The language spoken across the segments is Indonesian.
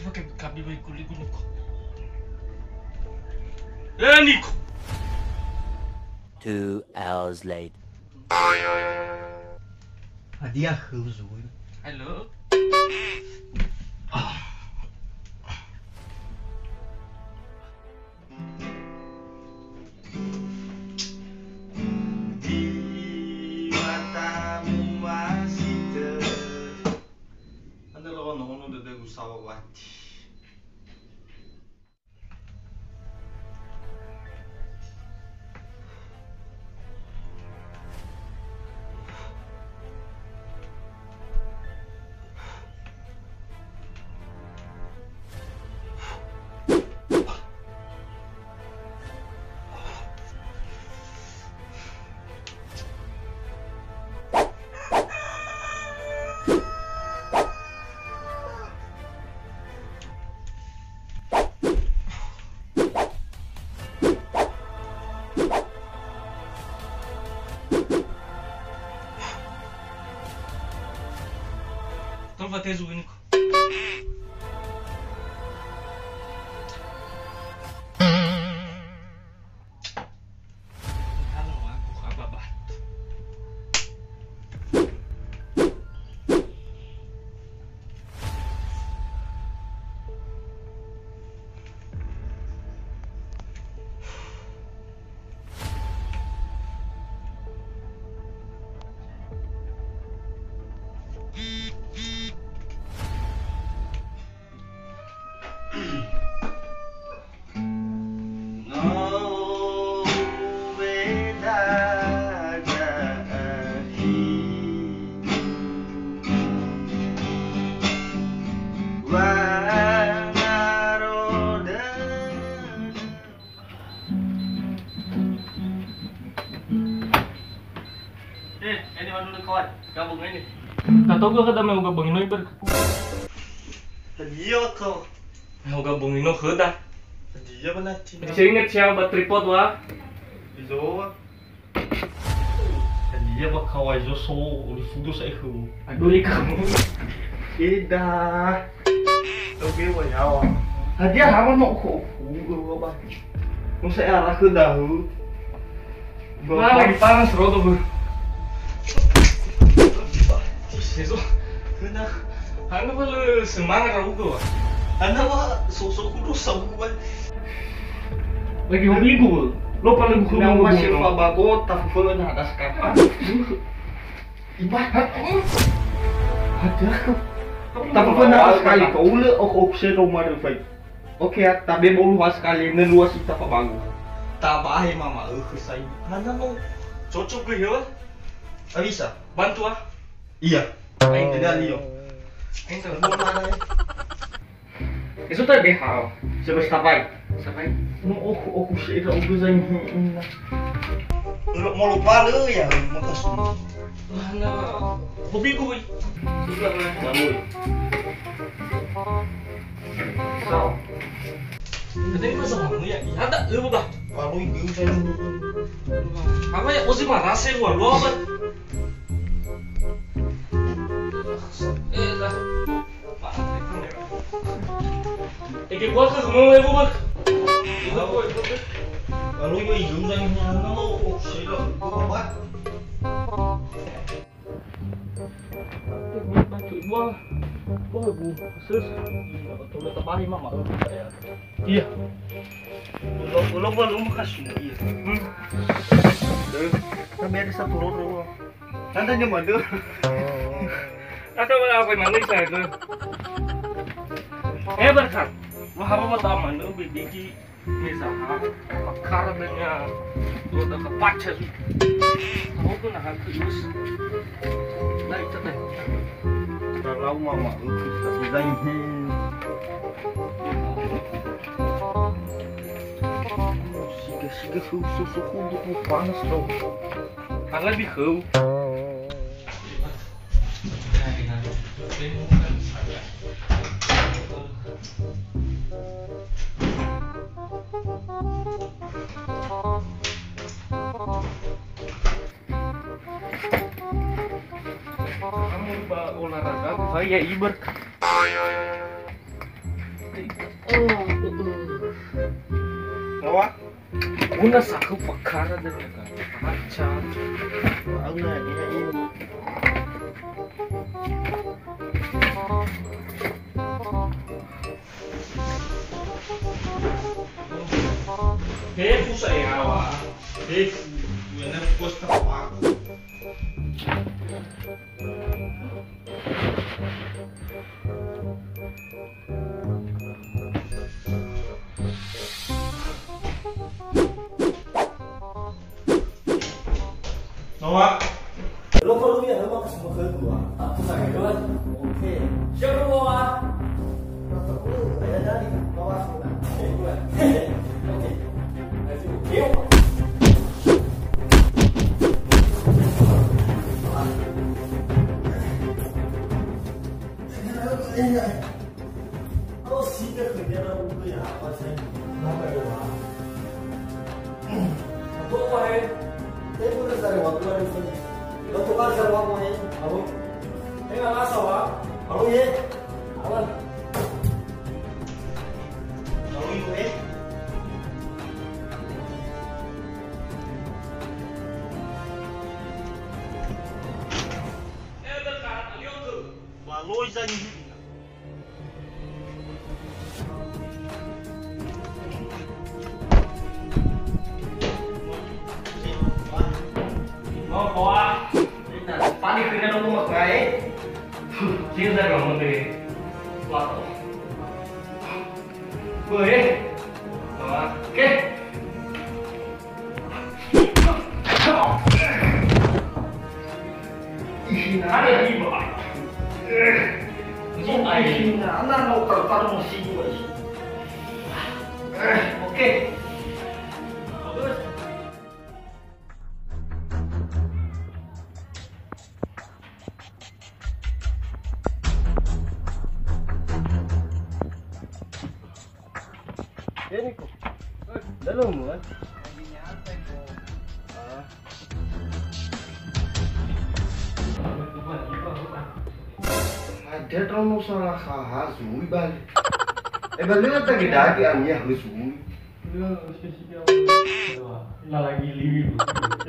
pakai kabi baik kulit niko. Eh niko. 2 hours later. Dia khử rồi. Halo. Di matamu masih Anda lawan nono de Gustavo Wati. Então vai ter o único. Kalau aku kababat. Ini mana kawan? Gabung ini. Kata gua kata mau gabungin lo ber. Dia kau. Mau gabungin lo kata. Dia mana sih? Saya ingat siapa tripod wah. Itu. Dia bakal aja so di foto saya tu. Aduh kamu. Ida. Oke, wajah. Dia apa mau kau? Apa? Mau saya arah ke dahu. Wah lagi panas rodo bu. Sesu. Kena. Anda perlu semangat ragu gua. Anda mah sosok kudu sabuan. Lagi hobi gua. Lo paling gua Yang mau masih gua. pabago tafun atas kapan. Ibarat. Ada kau. Tapi pernah sekali kau ule opsi rumah rufai. Oke, tapi mau luas sekali neluas kita pabago. Tabahe mama saya. Anda mau Cocok gue ya. bisa? Bantu ah. Iya. Main tidak liyo. Ente Mau mana ya? Itu tadi hal. Coba sabai. Sabai. No aku sih dah aku zai. Lu mau lupa lu ya, makasih. Mana hobi gue. Sudah lah. Lalu. So, Tadi masa kamu ya? Ya ada, lu bah. lalu itu saya. Apa ya? Osi marah sih gua, lu apa? Lah. Iki gua ke semua ibu bah. Lalu itu zai mana lo sih lo apa? Bantu ibu. Wah, bu, sus. Udah terbari mama. Iya. Belum makasih. Iya. Kami ada satu loro. Anda nyaman tuh. Atau apa yang mana saya tuh? Berkat. Wah, apa mau tahu mana? Biji misalnya pakar dengan udah kepacar. Kamu tuh nak terus. Nah itu deh. Kalau mama itu sudah Siga susu untuk panas dong. Kan lebih kau. Kamu olahraga saya iber. Nawa? Una sa ako pakara din ka. Pacha. Ang na niya yun. Hebu sa ihawa. Yan ang post na pa. Nawa? Kalau ya, lo kasih mau kedua. Aku sakit kan? Oke. Siapa bawa? Ada dari bawa sudah. Oke. Yuk. Oh, sih kerja orang ya apa sih? Nama bawa. Bawa Saya pun dari waktu hari ini. Lo tukar sama aku ni, aku. Enggak masalah. Aku ye, awan. Aku itu ye. Berkat alio tu. Baloi zanyi. Mau bawa. Panik dengan aku makai. Cinta kamu ni. Waktu. Boleh. Oke. Ada di bawah. Anak mau kertas musik gue. Oke. Ini kok. Dalam kan? Ada terlalu salah kahazui balik. Balik na tagi dagi anya hazui. Lagi liwi.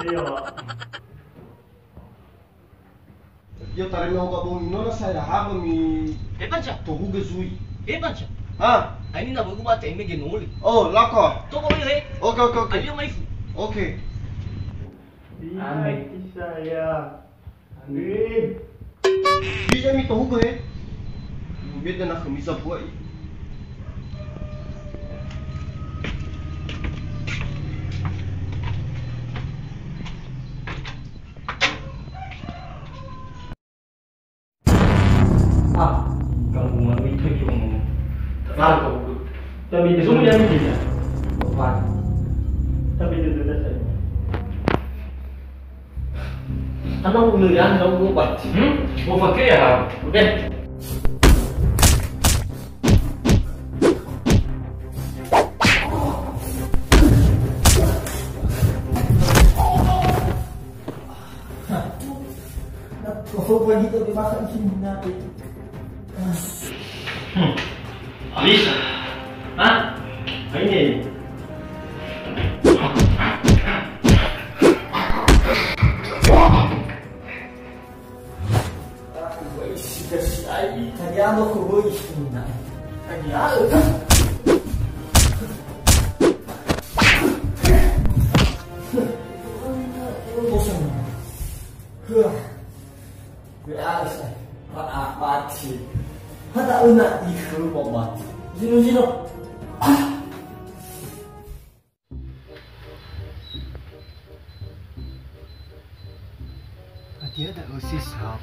Iya. Yo tare mo ka bung ino na saya haba mi Pancha. tohu gazui. Pancha. Ah, Ini na bago ba tayo may ginuli. oh lako. To ko yun Oke oke oke. Alio may fu. Oke. Aneh. Saya. Bisa mi tohu ge. Beda na kamisa buai. Kamu mau itu yung Lago. Tapi itu semua yang bisa. Bukan. Tapi itu sudah saya. Ano ulo yan? Ano ulo ba? Mau pakai ya? Oke. Kau pagi tu dimakan sini nabi. Alisa. Hah? Ini. Tadi aku kubuy sini na. Tadi aku. Bosan. Biasa. Mati. Hada una ikut mati. Zino. Dia ada usis ham.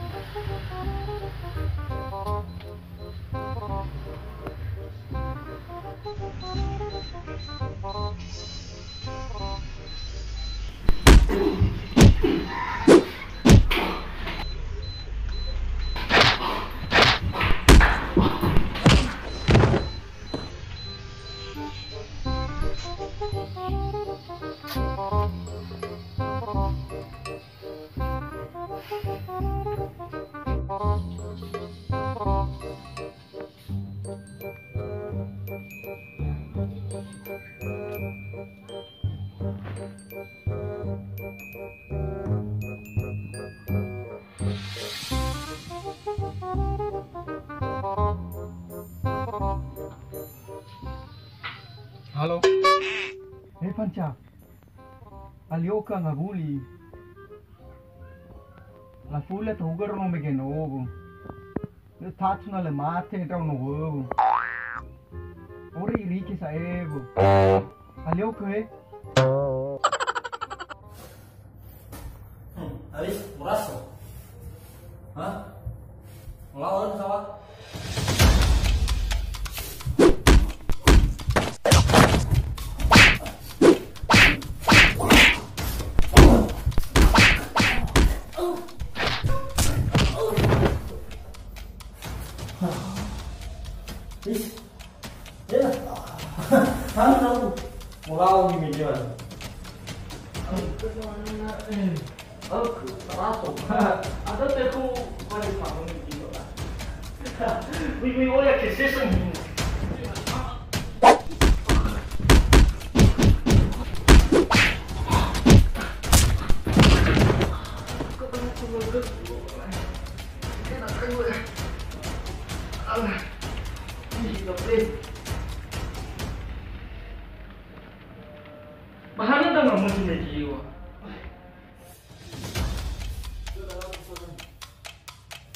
Halo. Panca. Alioka ngabuli. La fulla tugar no me genovo. Le tatuna le mate da no ovo. Ora iriki sa evo. Alioka Habis muraso. Hah? Melawan pesawat. Mulaw di media. Ada teku pada kamu gitu lah. We all have consistent. Bahannya dah nggak mungkin jiwa.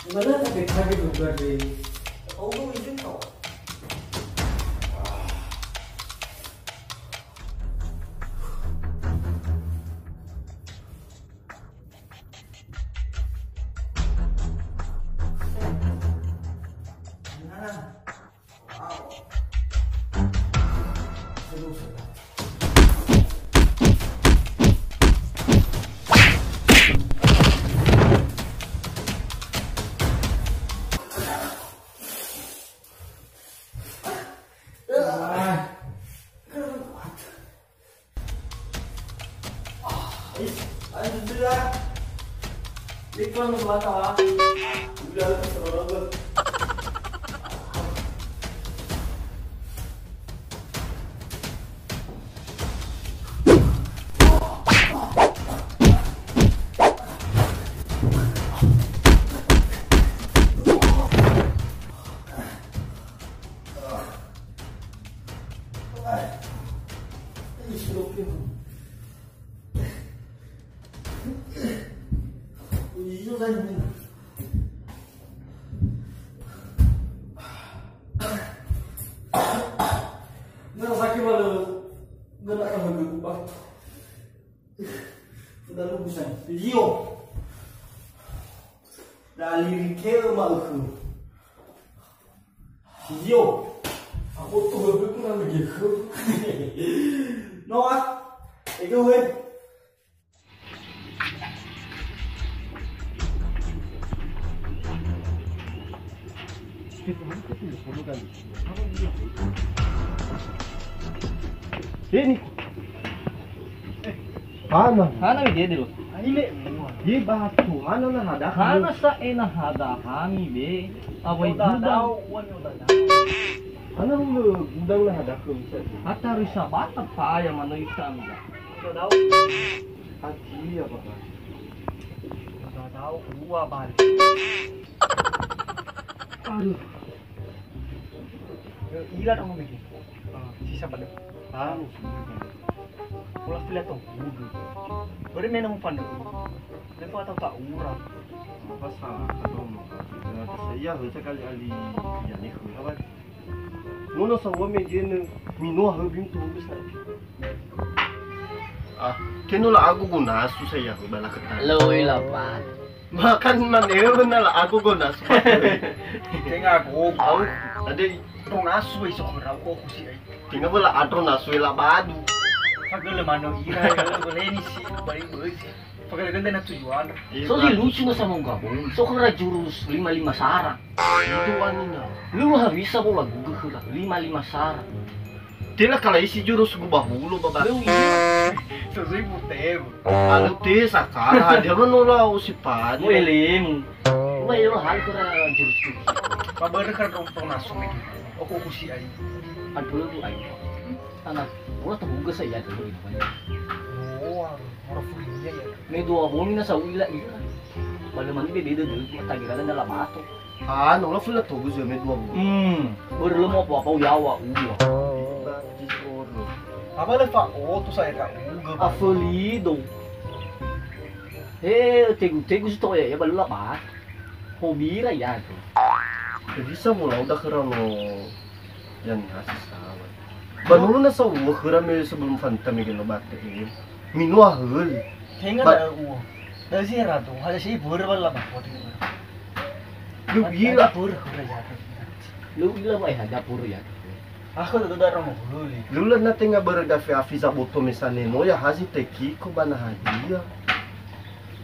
Gimana tapi kaget juga deh. Oh, gue izin kok. Alhamdulillah. Iklan belakang. Udah terus. Nggak sakit malu, nggak akan berubah. Sudah lubusan, video. Dari kecil malu. Video. Aku tuh berpikir begitu. Noah, itu weh. Ini. Hana Hana dia dulu. ini ye batu hana na hada Hana sa ena hada hani be. Awai budang. hana lu budang na hada ko Hatta risa bata paya manuisa anga. Tahu, hati apa kan nggak tahu kedua balik. aduh Gila dong begini. Sisa balik. tahu Pulang pilih tuh. Beri minum pandu. Lepas atau tak urang. apa salah atau saya sekali ali ya ni apa nono sa wame jene mino ha bim tu bisa kenula aku guna su saya bala ketan Loy lapan. makan man benar lah aku guna su Tengah aku. ada Tong asu iso kerau ko si ai. tinggal bala atro nasu la badu Pagale mano ira boleh ni si bari beuh. Pagale ganda na tujuan. So si lucu na sa mong gabong. So kara jurus 5-5 sarang. itu wanina Lu ha bisa bola guguh 5-5 sarang. tila kala isi jurus gubah hulu baba Lu iya. Sesui putih. alu te sakara dia menolak usipan Mo elim. May lo hal kara jurus jurus. Kabar kan tong asu ni. Aku si ai. Aduh lu ayo. Anak, gua terbuka sa iya dulu ini. Oh, orang fulinya ya. May dua bumi na sa wila iya. Pada mandi beda dulu, matagiralan na lamato. Ano, la fulla to gusto me dua. Baru lu mau apa yawa uwa. Apa le fa tu sa ka uga. Afolido. Tegu sto ya baru lah bah. Hobi lah ya tu. Jadi sa mula udah kerano yan hasis sawa. Banulu na sa uwa kerame sebelum fanta me gino batte ini. Minua hul. Tenga da uwa. Da si ratu, hada si bur wala ba ko tinga. Lu gila. Bur ko ya. Lu gila ba dapur ya. Ako da da ramo huli. Lula na tenga berga fe afiza boto mesane no ya hazi teki ko bana hadia.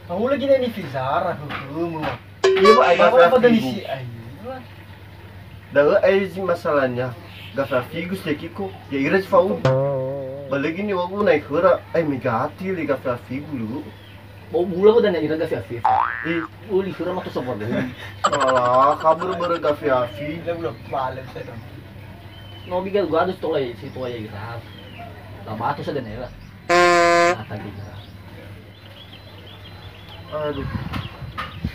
Aku lagi ni Fizara ko mo. Iya ba ay Apa gafa da ni figu. si ay. Daga ay masalahnya. Gafa figu teki ko ya ira fau. Balagi ni wagu na ikura ay migati li gafa figu lu. Mau gula ko dan ira gafi afif. Eh, Uli sura matu sabor deh. salah kabur berga fe afi. Ile bulo bale sa dong. No bigal gua adus tolay si toya ira. La batu sa dan ira. Mata gira. Aduh.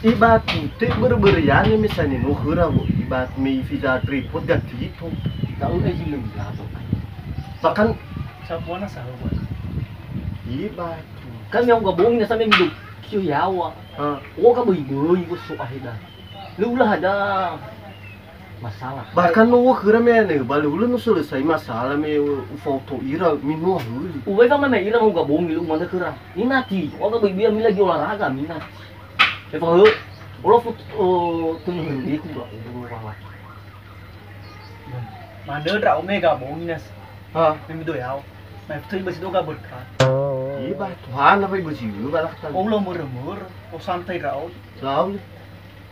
Ibat te berberian misalnya no hura bu. Ibat me visa tripod ganti itu. Kau ay silum gato. Bahkan Sa buwan na sa buwan. ibat. Kan yang gabung na sa may midug kiyo yawa. Ah, O ka boy ko so ahida. Lu lah ada masalah. bahkan no hura me ne balu no selesai masalah me foto ira minu huli. Uwe ka may ira mo gabung lu mana kera. Minati. O ka boy biar mi lagi olahraga minat. E fa ho. Ulo fut tunggu di ku ba. Mana ra omega bonginas. Ah, Mimi do yaw. Mai tui basi do ka bot ka. ibat Tuhan apa ibu sih balak tan. O lo mur, o santai ra o. Lalu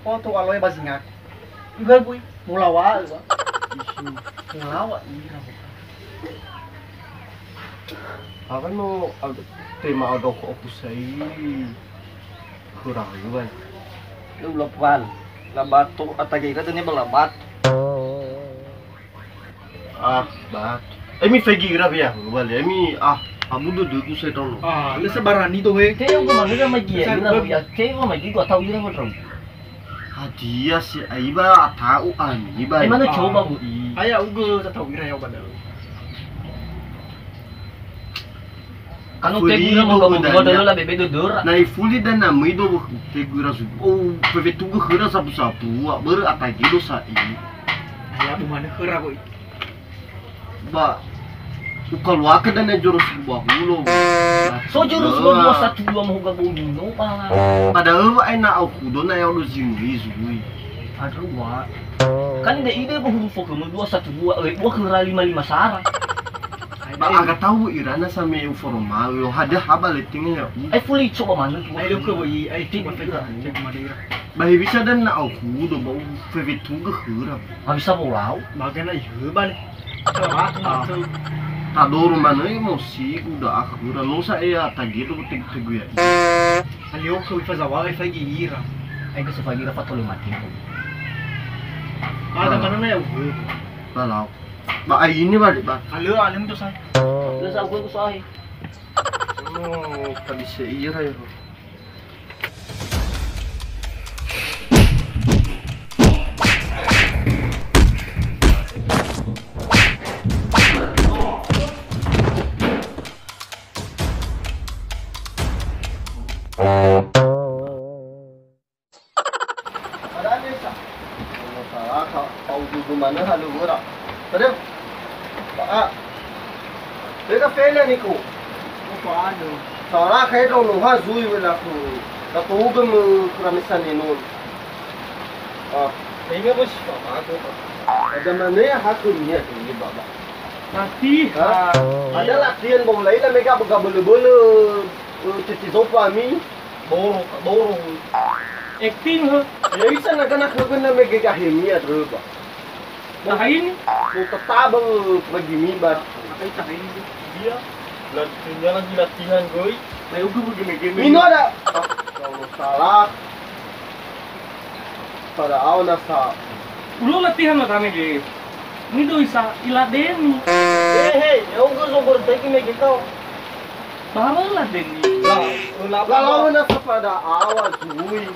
O to aloy basi ngak. Iba bui, mulawa ba. Mulawa ira ba. akan no tema agak aku say kurang iban. Lu lapal. Labato at tagay ka din balabat. Ah, bat. Mi fegi grabe ya, bale. Mi abu do do say don. Ah, le sa barani to we. Kayo ko man may giya ira ya. Kayo may gigo taw ira mo trom. Hadiah si aiba tahu iba. Ay mana coba bu. Aya ugo sa taw ira yaw ba daw. Kanu tegura mo gabung ko dalo la bebe dodor. Na ifuli dan na mai do tegura su. Oh, peve tugu hura sapu-sapu, ber atagi do sa i. Aya bu mana kera ko. Ba ukal waka dan na joros buah hulo. So jurus mo 1 2 mo gabung no pa. Padahal ba ay na aku do na yaw do zingri zui. Aduh wa. Kan de ide mo huruf ko mo 2 1 2 wa kira 5 5 sara. Ba aga tahu irana sa me informal yo hada haba letingnya ya. Ay fully coba man. Ay lo ko boy, ay tik matira. Tik matira. Ba bisa dan na aku do ba peve tugu hura. Habis sa pulau. Magana iyo ba. Tawa to. Tadoro mana mo si udah akhura no sa iya tagido tig ya. Aliyo ko ifazawa ay fagi ira. Ay gusto pa gira patuloy mati ko. Ada mana na yaw. Balau. Ba ay ini ba ba. Aliyo alim to sa. Lu sa ko sahi. Oh, tadi sa ira yo. Mana halu ora. Tadem. Ba. Bega fela niku. Paano? Sara kay do no ha zui wala ko. Da to ugam kuramisan ni non. Kaya mo siya ako. Ada mana ya hakun niya ni baba. Mati. Ada latihan bola ila mega boga bolu-bolu. Titi sopa mi. Boro. Acting ho. Ya isa naganak na mega kahimia droba. Nakain. Kung tatabang magimibat. Nakita kayo dia. Latihan lagi latihan goy. May ugo mo gimigimi. Mino ada. Kalau salah. Para aw na sa. Ulo latihan mo kami di. Ni do isa iladen. Hey, eu ugo so tay ki megito. Para laden ni. Lalaw na sa pada awa zui.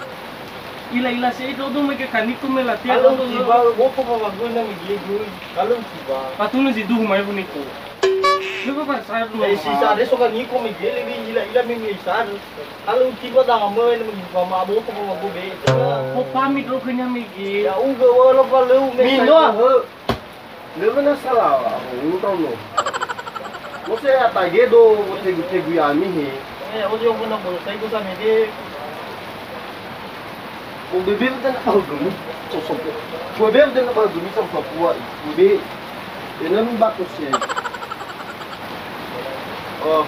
ila sa ito do may kaniko may latia Kalau do tiba, gopo ka magul na migligul. Kalau tiba. patuno si duhu may puniko. Lupa pa sa mo. Eh si Sade so kan iko migil ila mi isar. Kalau tiba da ngamoy na magmamabo ko magube. Ko pamit ro kanya migi. Ya uga wala pa lu Mindo ho. Leva na sala, utro no. Você atagedo, você guyami he. Ojo ko na mo, sai ko sa mede. O bebê tá na bagulho. O bebê tá na bagulho sa Papua. O bebê ele não bate se. Oh.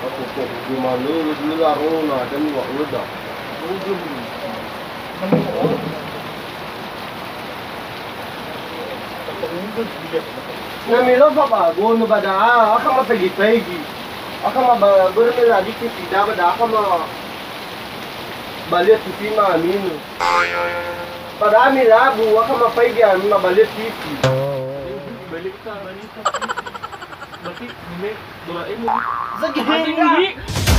Aku kok di mana lu larona dan wa udah. Udah. Na milo pa ba go no bada aka mapagi-pagi. Aka mabago na lagi si Tida bada aka ma balit si Mamino. Parami labo aka mapagi ang mabalit si. Balik ka. Bakit hindi dorain mo? Sige Hindi.